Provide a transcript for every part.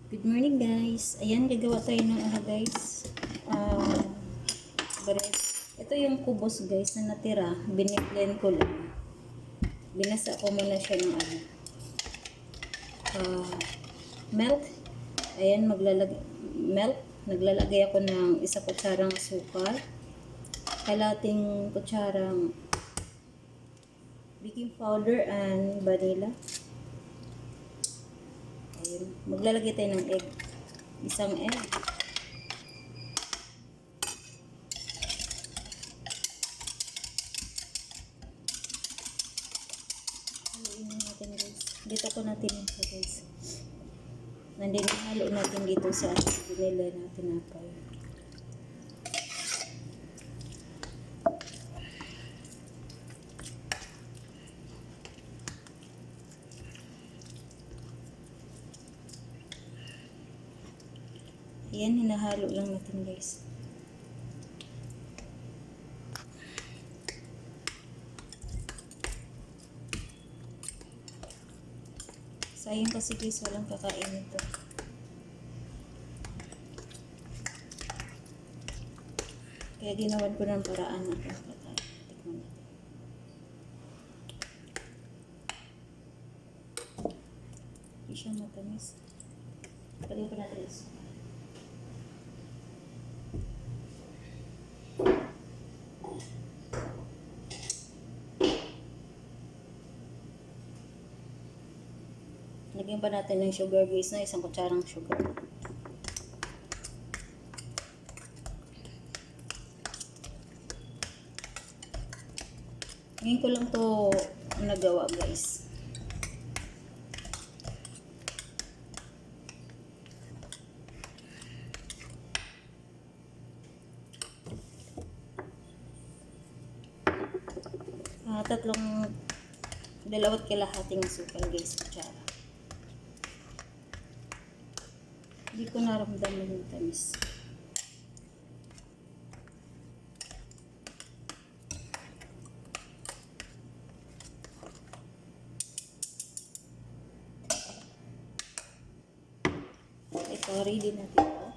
Good morning guys. Ayan, gagawa tayo ng guys. Bread. Ito yung kubos guys na natira. Biniblend ko lang. Binasa ko muna siya ng milk. Ayan, milk. Naglalagay ako ng 1 kutsarang asukal. Kalating kutsarang baking powder and vanilla. Ayun. Maglalagay tayo ng egg. Isang egg. Haluin natin guys. Dito ko natin ito guys. Halo natin dito sa binila natin apay. Ayan, hinahalo lang natin guys. Sayang kasi guys, walang kakain ito. Kaya ginawan ko ng paraan na ito. Tikman natin. Hindi siya matamis. Pagyan ko natin ito. Lagyan pa natin ng sugar guys na 1 kutsarang sugar. Ngayon ko lang to nagawa guys. Dalawat kalahating asukal guys, kutsara. Hindi ko naramdaman yung tamis. Ito, ready natin ito.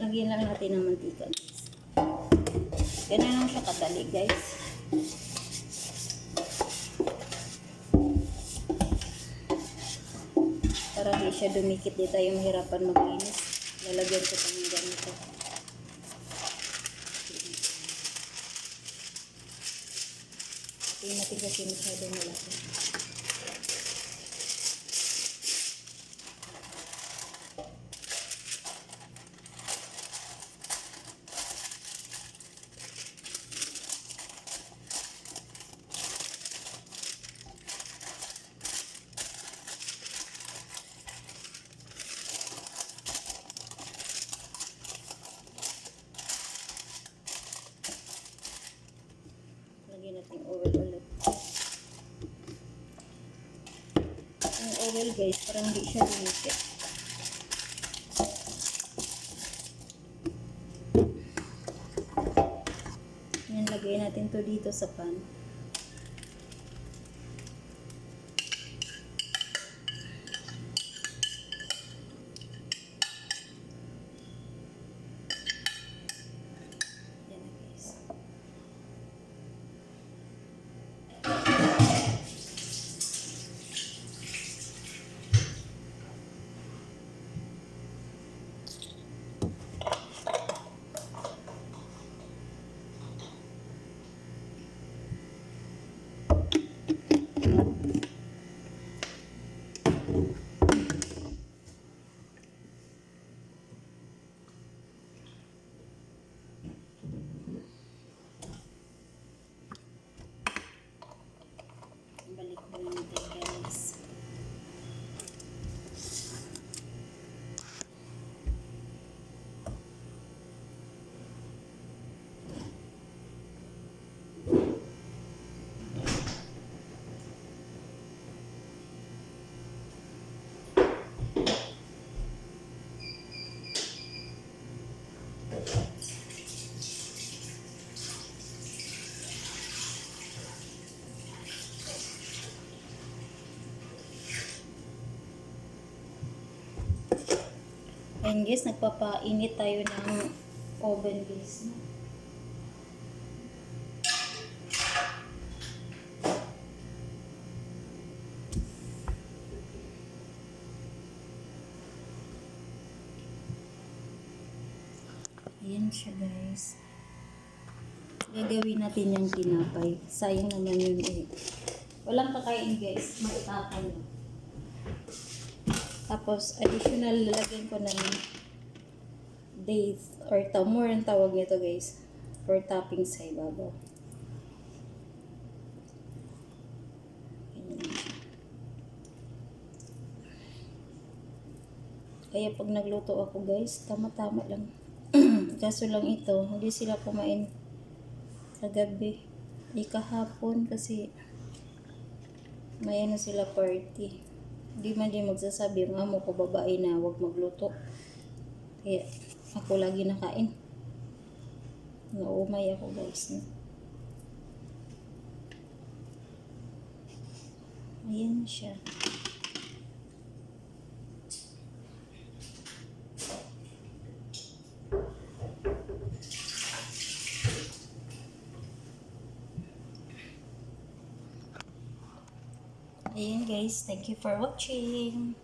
Lagyan lang natin ng mantika guys. Ganun lang siya kadali guys. Para hindi siya dumikit, di tayo mahirapan maglinis. Lalagyan ko pa ng ganito. Ito natin kasi masyadong malaki. Lagyan natin oil ulit. Yung oil guys, parang hindi siya lumikit. Yan, lagay natin to dito sa pan. Yan na guys. Ayan guys, nagpapainit tayo ng oven guys. Ayan siya guys. Gagawin natin yung tinapay. Sayang naman yun eh. Walang kakain guys. Maitapay lang. Tapos, additional lalagyan ko ng dates or tamur ang tawag nito guys. For topping sa ibabaw. Ayan. Kaya pag nagluto ako guys, tama-tama lang. Kaso lang ito, hindi sila kumain kagabi. Kahapon kasi may ano sila party. Hindi man din magsasabi yung amo ko babae na wag magluto. Kaya ako lagi nakain. Naumay ako guys. Ayan siya. Ayan guys, thank you for watching.